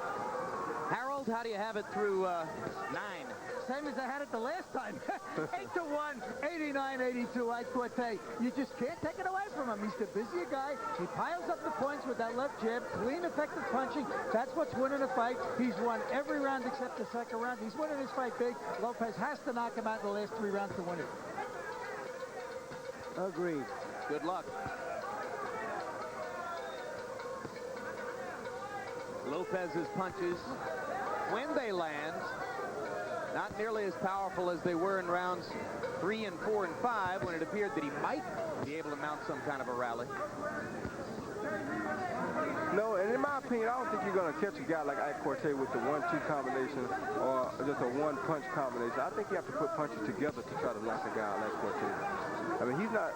Harold, how do you have it through 9? Same as I had it the last time. 8-1, 89-82, Ike Quartey. You just can't take it away from him. He's the busier guy. He piles up the points with that left jab. Clean, effective punching. That's what's winning the fight. He's won every round except the second round. He's winning his fight big. Lopez has to knock him out in the last 3 rounds to win it. Agreed. Good luck. Lopez's punches, when they land, not nearly as powerful as they were in rounds 3 and 4 and 5 when it appeared that he might be able to mount some kind of a rally. No, and in my opinion, I don't think you're going to catch a guy like Ike Quartey with the 1-2 combination or just a one-punch combination. I think you have to put punches together to try to knock a guy like Quartey. I mean, he's not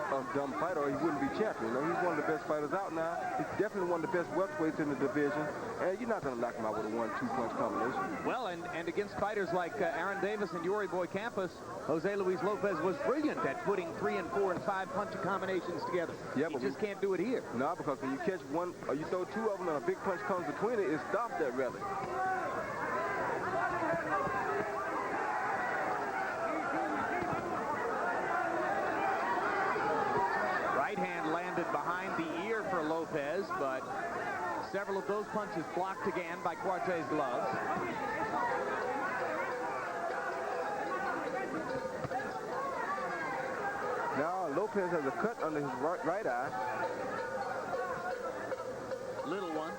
a dumb fighter or he wouldn't be champion. You know, he's one of the best fighters out now. He's definitely one of the best welterweights in the division, and you're not going to knock him out with a 1-2 punch combination. Well, and against fighters like Aaron Davis and Yuri Boy Campos, Jose Luis Lopez was brilliant at putting 3 and 4 and 5 punch combinations together. Yeah, but you just can't do it here. No, because when you catch one or you throw 2 of them and a big punch comes between it, it stops that rally. Right hand landed behind the ear for Lopez, but Several of those punches blocked again by Quartey's gloves. Now Lopez has a cut under his right eye. Little one.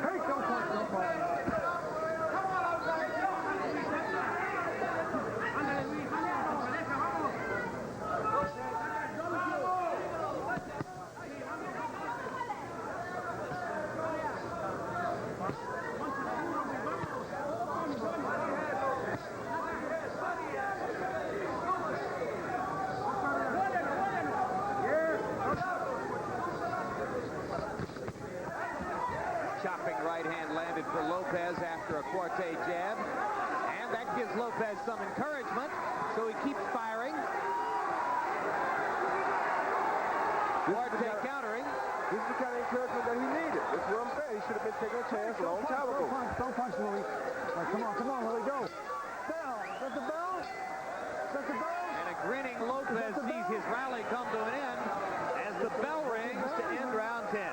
Hey, don't punch. Chopping right hand landed for Lopez after a Quartey jab. And that gives Lopez some encouragement, so he keeps firing. Quartey countering. This is the kind of encouragement that he needed. That's what I'm saying. He should have been taking a chance a long time ago. Don't punch, Louis. Right, come on, let it go. Bell, that's the bell. That's the bell. And a grinning Lopez sees his rally come to an end as the bell rings to end round 10.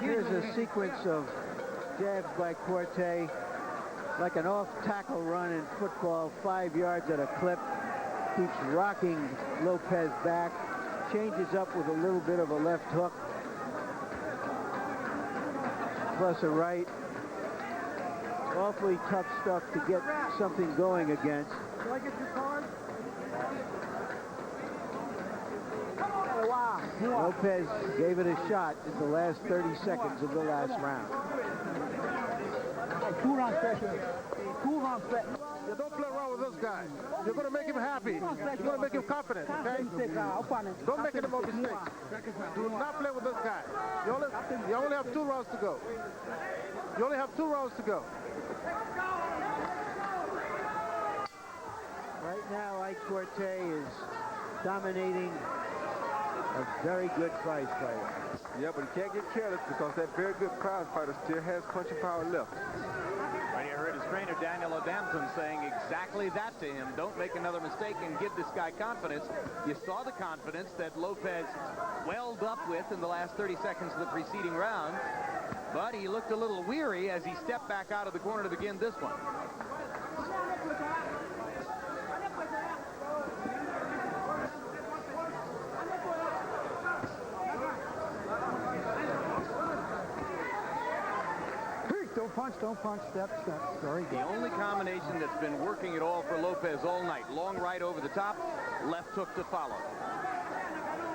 Here's a sequence of jabs by Quartey, like an off-tackle run in football, 5 yards at a clip. Keeps rocking Lopez back, changes up with a little bit of a left hook, plus a right. Awfully tough stuff to get something going against. Do I get your card? Lopez gave it a shot in the last 30 seconds of the last round. 2 rounds special. 2 rounds special. You don't play around with this guy. You're going to make him happy. You're going to make him confident, okay? Don't make any more mistakes. Do not play with this guy. You only have 2 rounds to go. You only have 2 rounds to go. Right now, Ike Quartey is dominating a very good prize fighter. Yeah, but he can't get careless because that very good prize fighter still has punching power left. Right here, heard his trainer Daniel Adamson saying exactly that to him. Don't make another mistake and give this guy confidence. You saw the confidence that Lopez welled up with in the last 30 seconds of the preceding round, but he looked a little weary as he stepped back out of the corner to begin this one. Don't punch, step. Very good. The only combination that's been working at all for Lopez all night. Long right over the top, left hook to follow.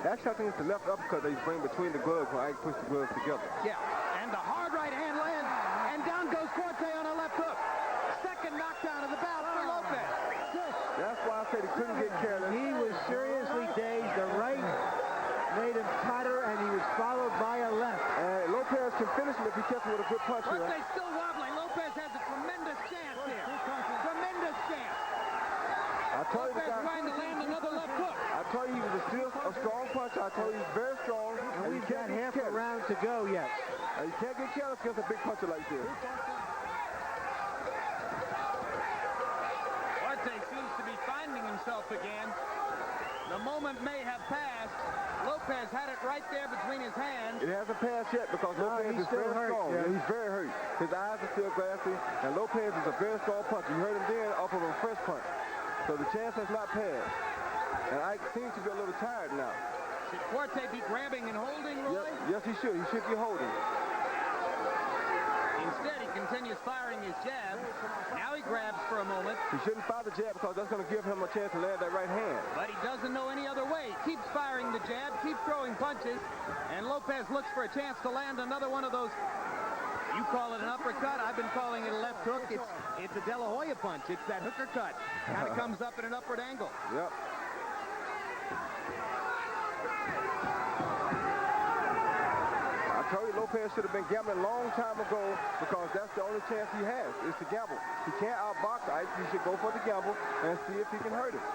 Actually, I think it's the left uppercut that he's bringing between the gloves when Ike puts the gloves together. Yeah, and the hard right hand lands, and down goes Quartey on a left hook. Second knockdown of the bout for Lopez. That's why I said he couldn't get careless. He was seriously dazed. The right made him totter, and he was followed by a left. And Lopez can finish him if he catches him with a good punch here. Quartey still wobbling. Lopez has a tremendous chance here. Tremendous chance. I told you the Lopez guy. trying to land another left hook. I told you he was still a strong puncher. I told you he's very strong. And we've got half a round to go yet. And you can't get careless against a big puncher like this. Quartey seems to be finding himself again. The moment may have passed. Lopez had it right there between his hands. It hasn't passed yet because Lopez he's is still very hurt, strong. yeah. He's very hurt. His eyes are still glassy, and Lopez is a very strong puncher. You heard him then off of a fresh punch. So the chance has not passed. And Ike seems to be a little tired now. Should Quartey be grabbing and holding, Roy? Yes, he should. He should be holding. Instead, he continues firing his jab. Now he grabs for a moment. He shouldn't fire the jab because that's going to give him a chance to land that right hand. But he doesn't know any other way. Keeps firing the jab, keeps throwing punches, and Lopez looks for a chance to land another one of those. You call it an uppercut. I've been calling it a left hook. It's a De La Hoya punch. It's that hooker cut. Kind of comes up at an upward angle. Yep. I told you Lopez should have been gambling a long time ago because that's the only chance he has is to gamble. He can't outbox Ike. He should go for the gamble and see if he can hurt him.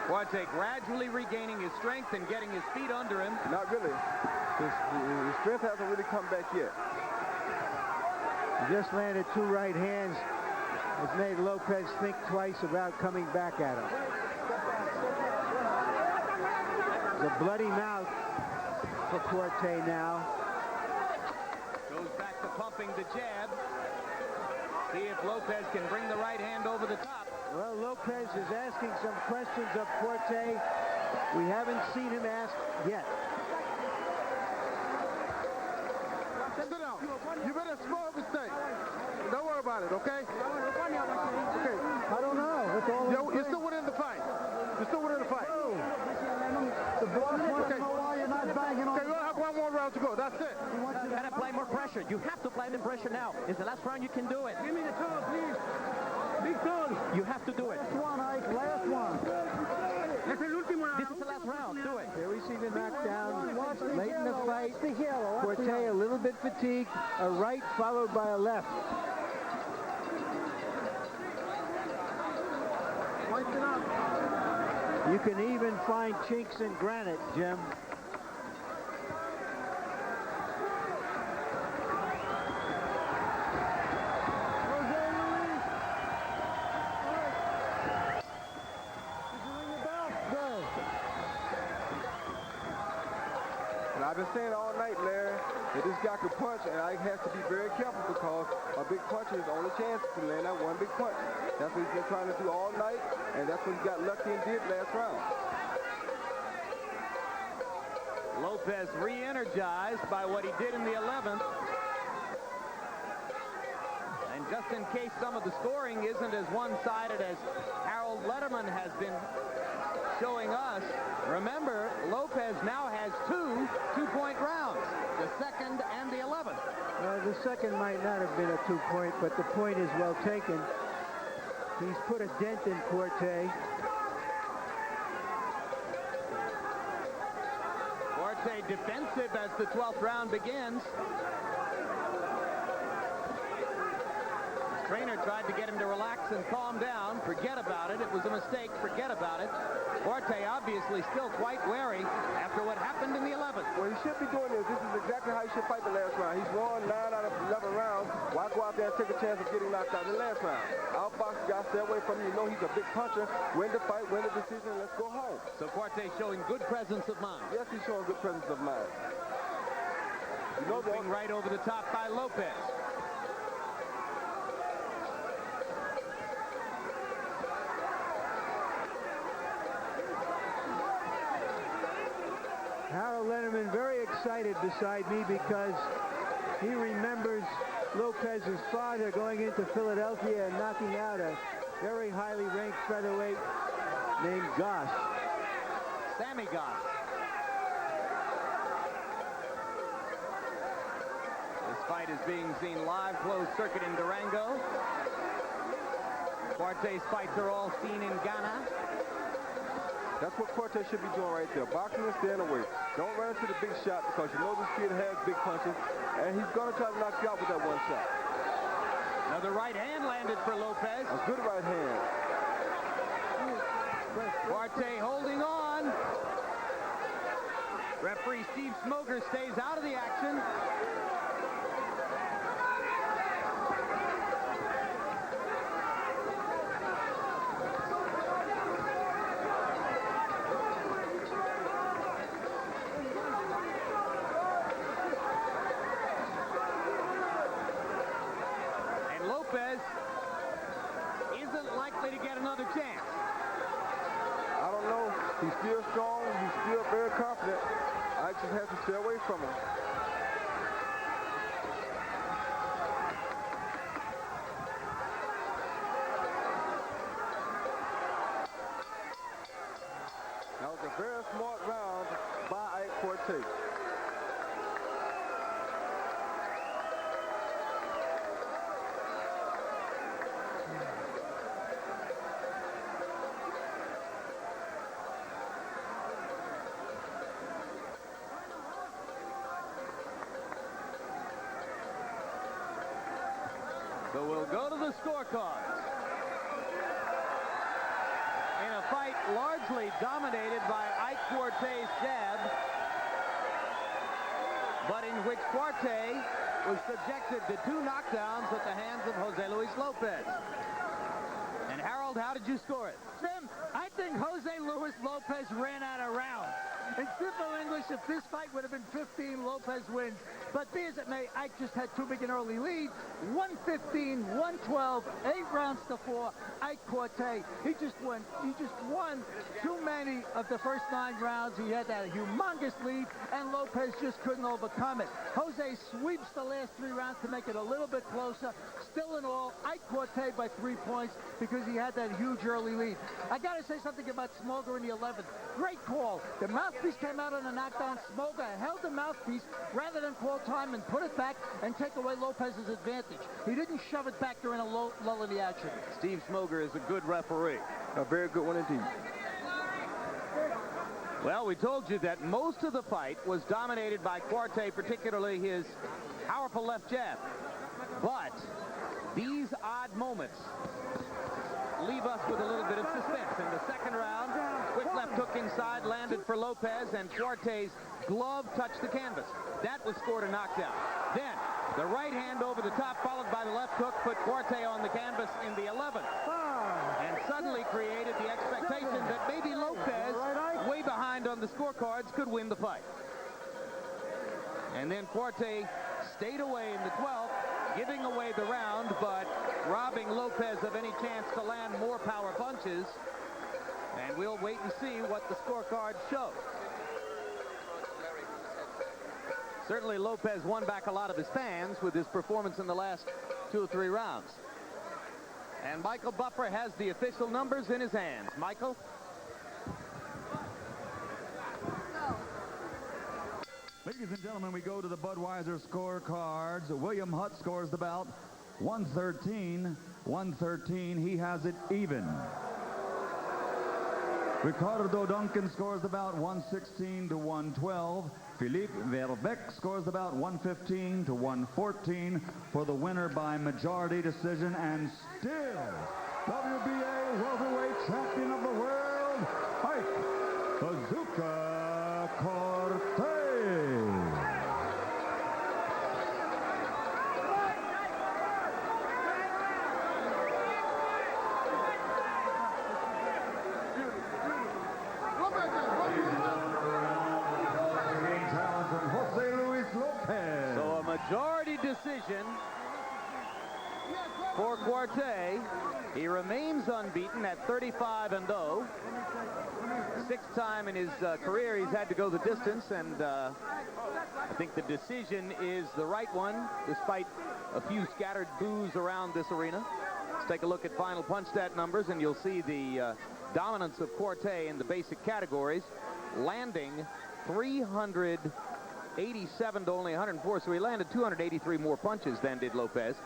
Quartey gradually regaining his strength and getting his feet under him. Not really. His strength hasn't really come back yet. He just landed 2 right hands has made Lopez think twice about coming back at him. The bloody mouth for Quartey now. Goes back to pumping the jab. See if Lopez can bring the right hand over the top. Well, Lopez is asking some questions of Quartey. We haven't seen him ask yet. Sit down. You better small mistake. Don't worry about it, okay? Okay. I don't know. You're still winning the fight. You're still winning the fight. The boss wants to know why you're not banging on. Okay, we'll have one more round to go. That's it. You gotta apply more pressure. You have to apply the pressure now. It's the last round. You can do it. Give me the toe, please. Big toe. You have to do it. Last one, Ike. Last one. This is the last round. Do it. Here we see the knockdown late in the fight. Watch the yellow. Quartey a little bit fatigued. A right followed by a left. You can even find chinks in granite, Jim. And I've been saying all night, Larry, that this guy can punch, and I have to be very careful because a big punch is the only chance to land that one big punch. That's what he's been trying to do all night, and that's what he got lucky and did last round. Lopez re-energized by what he did in the 11th. And just in case some of the scoring isn't as one-sided as Harold Letterman has been showing us, remember, Lopez now has two two-point rounds, the second and the 11th. The second might not have been a 2-point, but the point is well taken. He's put a dent in Quartey. Quartey defensive as the 12th round begins. His trainer tried to get him to relax and calm down. Forget about it. It was a mistake. Forget about it. Quartey obviously still quite wary after what happened in the 11th. What he should be doing is, this is exactly how he should fight the last round. He's won 9 out of 11 rounds. Why go out there and take a chance of getting knocked out in the last round? Outbox the guy, stay away from him. You know he's a big puncher. Win the fight, win the decision, let's go home. So Quartey showing good presence of mind. Yes, he's showing good presence of mind. You know Moving right over the top by Lopez. Harold Letterman very excited beside me because he remembers Lopez's father going into Philadelphia and knocking out a very highly ranked featherweight named Goss. Sammy Goss. This fight is being seen live closed circuit in Durango. Quartey's fights are all seen in Ghana. That's what Quartey should be doing right there. Boxing and staying away. Don't run into the big shot because you know this kid has big punches, and he's going to try to knock you out with that one shot. Another right hand landed for Lopez. A good right hand. Quartey holding on. Referee Steve Smoger stays out of the action. Lopez isn't likely to get another chance. I don't know. He's still strong. He's still very confident. I just have to stay away from him. That was a very smart round by Quartey. So we'll go to the scorecards. In a fight largely dominated by Ike Quartey's jab, but in which Quartey was subjected to 2 knockdowns at the hands of Jose Luis Lopez. Gold, how did you score it? Tim, I think Jose Luis Lopez ran out of rounds. In simple English, if this fight would have been 15, Lopez wins. But be as it may, Ike just had too big an early lead. 115, 112, 8 rounds to 4. Ike Quartey, he just won too many of the first 9 rounds. He had that humongous lead, and Lopez just couldn't overcome it. Jose sweeps the last 3 rounds to make it a little bit closer. Still in all, Ike Quartey by 3 points because he had that huge early lead. I got to say something about Smoger in the 11th. Great call. The mouthpiece came out on a knockdown. Smoger held the mouthpiece rather than call time and put it back and take away Lopez's advantage. He didn't shove it back during a lull in the action. Steve Smoger is a good referee. A very good one indeed. Well, we told you that most of the fight was dominated by Quartey, particularly his powerful left jab. But these odd moments leave us with a little bit of suspense. In the second round, quick left hook inside, landed for Lopez, and Quartey's glove touched the canvas. That was scored a knockdown. Then, the right hand over the top, followed by the left hook, put Quartey on the canvas in the 11th. And suddenly created the expectation that maybe Lopez, way behind on the scorecards, could win the fight. And then Quartey stayed away in the 12th, giving away the round, but robbing Lopez of any chance to land more power punches. And we'll wait and see what the scorecards show. Certainly Lopez won back a lot of his fans with his performance in the last 2 or 3 rounds. And Michael Buffer has the official numbers in his hands. Michael? Ladies and gentlemen, we go to the Budweiser scorecards. William Hutt scores the bout 113. 113. He has it even. Ricardo Duncan scores the bout 116 to 112. Philippe Verbeck scores the bout 115 to 114 for the winner by majority decision, and still WBA welterweight champion of the world, Ike Bazooka Quartey. So a majority decision for Quartey. He remains unbeaten at 35-0. 6th time in his career he's had to go the distance, and I think the decision is the right one, despite a few scattered boos around this arena. Let's take a look at final punch stat numbers, and you'll see the dominance of Quartey in the basic categories, landing 387 to only 104, so he landed 283 more punches than did Lopez,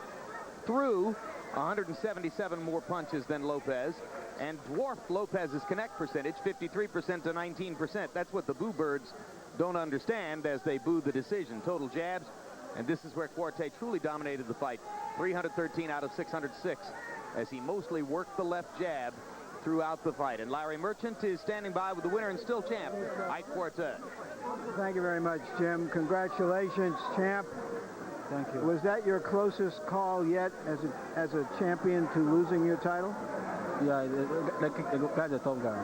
threw 177 more punches than Lopez, and dwarfed Lopez's connect percentage, 53% to 19%. That's what the boo birds don't understand as they boo the decision. Total jabs, and this is where Quartey truly dominated the fight. 313 out of 606, as he mostly worked the left jab throughout the fight. And Larry Merchant is standing by with the winner and still champ, Ike Quartey. Thank you very much, Jim. Congratulations, champ. Thank you. Was that your closest call yet as a champion to losing your title? Yeah, the guy's a tough guy.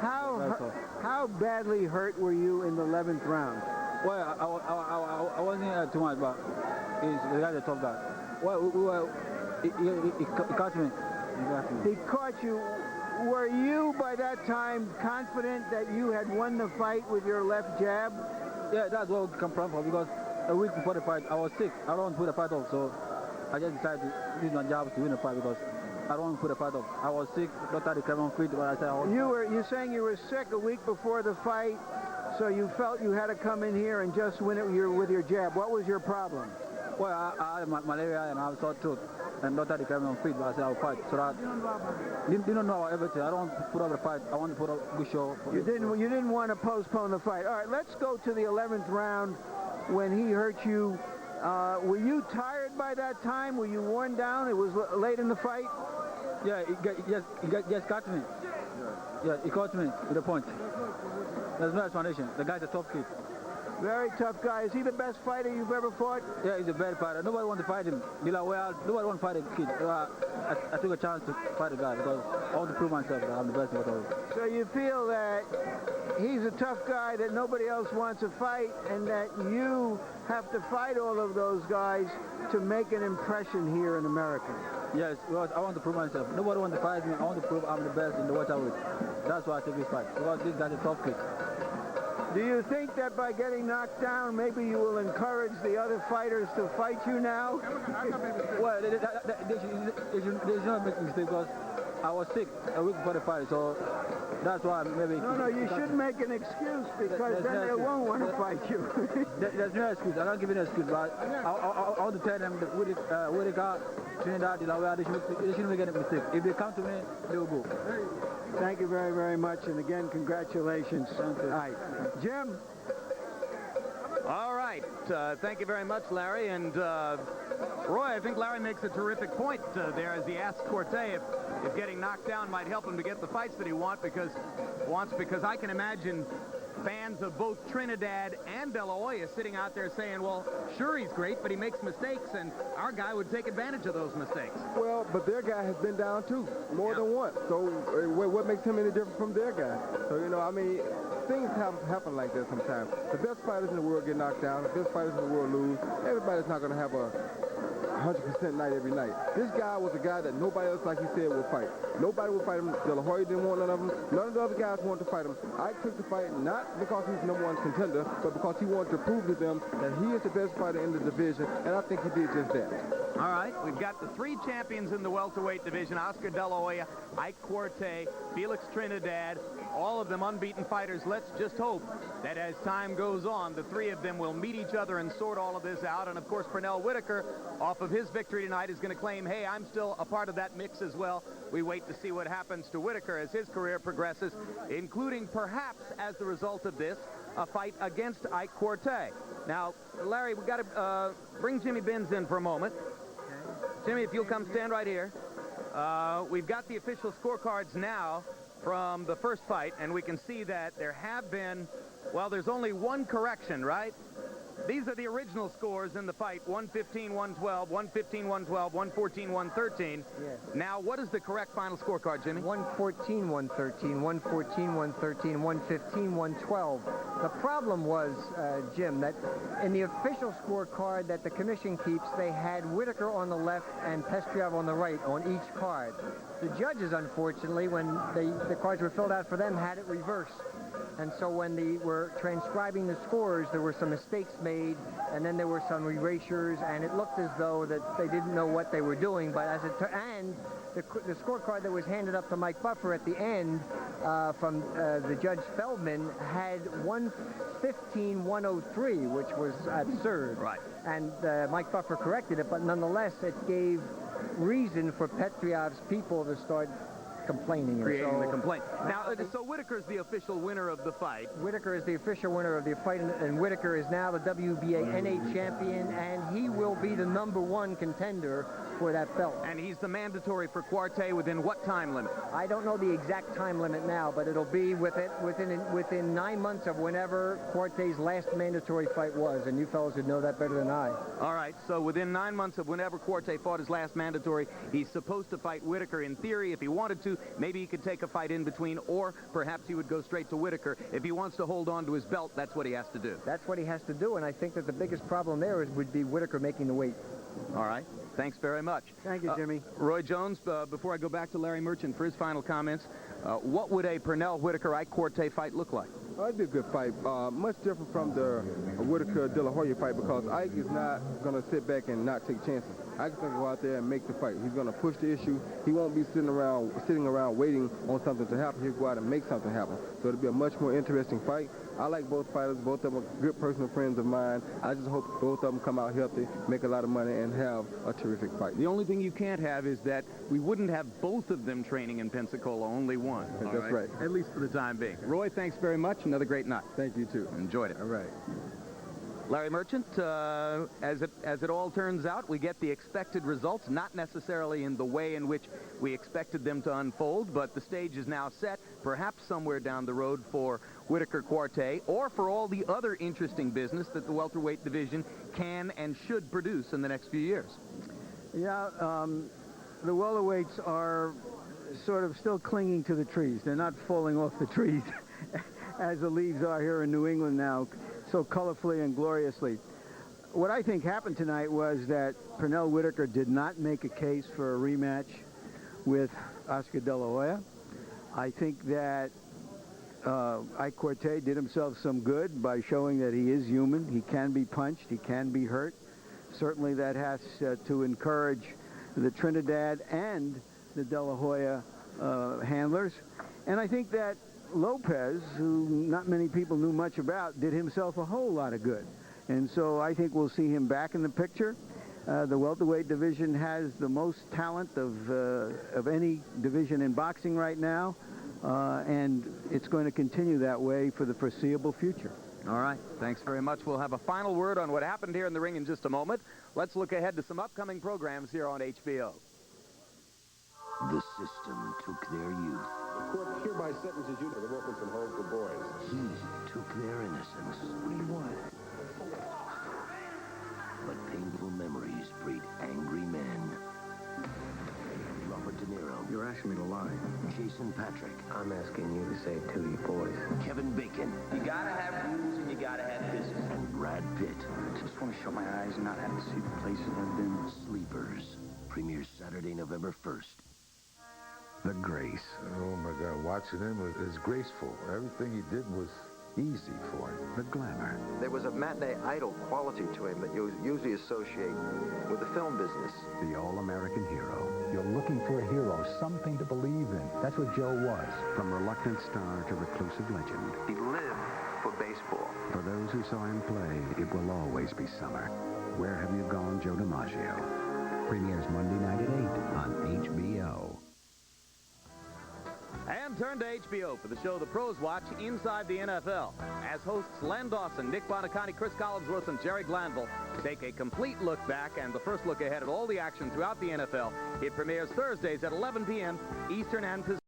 How badly hurt were you in the 11th round? Well, I wasn't too much, but the guy's a tough guy. Well, he caught me. He caught you. Were you, by that time, confident that you had won the fight with your left jab? Yeah, that's what we come from, because a week before the fight, I was sick. I don't want to put the fight off, so I just decided to use my jab to win the fight because I don't want to put the fight off. I was sick, doctor declared me fit, but I said You're saying you were sick a week before the fight, so you felt you had to come in here and just win it with your jab. What was your problem? Well, I had malaria and I have sore throat, and doctor declared me fit, but I said I'll fight. So that didn't know everything. I don't want to put up the fight. I want to put up a good show. You didn't want to postpone the fight. All right, let's go to the 11th round when he hurt you. Were you tired by that time? Were you worn down? It was late in the fight? Yeah, he just caught me. Yeah, he caught me with a punch. There's no explanation. The guy's a tough kid. Very tough guy. Is he the best fighter you've ever fought? Yeah, he's a bad fighter. Nobody wants to fight him. Nobody wants to fight a kid. I took a chance to fight a guy because I want to prove myself that I'm the best whatever. So you feel that he's a tough guy that nobody else wants to fight, and that you have to fight all of those guys to make an impression here in America? Yes, because I want to prove myself. Nobody wants to fight me. I want to prove I'm the best in the welterweight. That's why I take this fight, because this guy's a tough kid. Do you think that by getting knocked down, maybe you will encourage the other fighters to fight you now? Well, they should not make a mistake because I was sick a week before the fight, so that's why maybe... No, you shouldn't make an excuse, because then they won't want to fight you. There's no excuse. I'm not giving an excuse, but I want to tell them that with the car, Trinidad, Delaware, they shouldn't make any mistake. If they come to me, they will go. Thank you very, very much, and again, congratulations. All right. Jim? All right. Thank you very much, Larry. And Roy, I think Larry makes a terrific point there as he asks Quartey if getting knocked down might help him to get the fights that he wants, because I can imagine fans of both Trinidad and De La Hoya sitting out there saying, well, sure, he's great, but he makes mistakes, and our guy would take advantage of those mistakes. Well, but their guy has been down too, more than once. So what makes him any different from their guy? So, you know, I mean, things happen like that sometimes. The best fighters in the world get knocked down. The best fighters in the world lose. Everybody's not going to have a 100% night every night. This guy was a guy that nobody else, like he said, would fight. Nobody would fight him. De La Hoya didn't want none of them. None of the other guys wanted to fight him. I took the fight not because he's number one contender, but because he wanted to prove to them that he is the best fighter in the division, and I think he did just that. All right, we've got the three champions in the welterweight division: Oscar De La Hoya, Ike Quartey, Felix Trinidad, all of them unbeaten fighters. Let's just hope that as time goes on, the three of them will meet each other and sort all of this out. And, of course, Pernell Whitaker, off of his victory tonight, is going to claim, hey, I'm still a part of that mix as well. We wait to see what happens to Whitaker as his career progresses, including perhaps, as the result of this, a fight against Ike Quartey. Now, Larry, we've got to bring Jimmy Benz in for a moment. Jimmy, if you'll come stand right here. We've got the official scorecards now from the first fight, and we can see that there have been, well, there's only one correction, right? These are the original scores in the fight: 115-112, 115-112, 114-113. Yes. Now, what is the correct final scorecard, Jimmy? 114-113, 114-113, 115-112. The problem was, Jim, that in the official scorecard that the commission keeps, they had Whitaker on the left and Pestriov on the right on each card. The judges, unfortunately, when the cards were filled out for them, had it reversed. And so when they were transcribing the scores, there were some mistakes made, and then there were some erasures, and it looked as though that they didn't know what they were doing. But as and the scorecard that was handed up to Mike Buffer at the end from the Judge Feldman had 115-103, which was absurd. Right. And Mike Buffer corrected it, but nonetheless, it gave reason for Petriov's people to start complaining. Creating the complaint. Now, so Whitaker's the official winner of the fight. Whitaker is the official winner of the fight, and Whitaker is now the WBA NA champion, and he will be the #1 contender for that belt. And he's the mandatory for Quartey within what time limit? I don't know the exact time limit now, but it'll be within 9 months of whenever Quartey's last mandatory fight was, and you fellows would know that better than I. All right, so within 9 months of whenever Quartey fought his last mandatory, he's supposed to fight Whitaker. In theory, if he wanted to, maybe he could take a fight in between, or perhaps he would go straight to Whitaker. If he wants to hold on to his belt, that's what he has to do. That's what he has to do, and I think that the biggest problem there would be Whitaker making the weight. All right. Thanks very much. Thank you, Jimmy. Roy Jones, before I go back to Larry Merchant for his final comments, what would a Pernell Whitaker-Ike Quartey fight look like? Well, it'd be a good fight. Much different from the Whitaker-De La Hoya fight, because Ike is not going to sit back and not take chances. Ike's going to go out there and make the fight. He's going to push the issue. He won't be sitting around waiting on something to happen. He'll go out and make something happen. So it'll be a much more interesting fight. I like both fighters. Both of them are good personal friends of mine. I just hope both of them come out healthy, make a lot of money, and have a terrific fight. The only thing you can't have is that we wouldn't have both of them training in Pensacola, only one. That's right. At least for the time being. Roy, thanks very much. Another great night. Thank you, too. Enjoyed it. All right. Larry Merchant, as it all turns out, we get the expected results, not necessarily in the way in which we expected them to unfold, but the stage is now set, perhaps somewhere down the road for Whitaker Quartey, or for all the other interesting business that the welterweight division can and should produce in the next few years. Yeah, the welterweights are sort of still clinging to the trees. They're not falling off the trees as the leaves are here in New England now, so colorfully and gloriously. What I think happened tonight was that Pernell Whitaker did not make a case for a rematch with Oscar De La Hoya. I think that Ike Quartey did himself some good by showing that he is human. He can be punched. He can be hurt. Certainly that has to encourage the Trinidad and the De La Hoya handlers. And I think that Lopez, who not many people knew much about, did himself a whole lot of good. And so I think we'll see him back in the picture. The welterweight division has the most talent of any division in boxing right now, and it's going to continue that way for the foreseeable future. All right. Thanks very much. We'll have a final word on what happened here in the ring in just a moment. Let's look ahead to some upcoming programs here on HBO. The system took their youth. The court hereby sentences you to the Wilkinson Home for Boys. He took their innocence. What do you want? But painful memories breed angry men. Robert De Niro. You're asking me to lie. Jason Patrick. I'm asking you to say it to your boys. Kevin Bacon. You gotta have rules and you gotta have business. And Brad Pitt. I just want to shut my eyes and not have to see the places I've been. Sleepers. Premieres Saturday, November 1st. The Grace. Oh, my God. Watching him is graceful. Everything he did was easy for him. The Glamour. There was a matinee idol quality to him that you usually associate with the film business. The all-American hero. You're looking for a hero, something to believe in. That's what Joe was. From reluctant star to reclusive legend. He lived for baseball. For those who saw him play, it will always be summer. Where Have You Gone, Joe DiMaggio? Premieres Monday night at 8 on HBO. And turn to HBO for the show The Pros Watch Inside the NFL. As hosts Len Dawson, Nick Bonaconti, Chris Collinsworth, and Jerry Glanville take a complete look back and the first look ahead at all the action throughout the NFL. It premieres Thursdays at 11 p.m. Eastern and Pacific.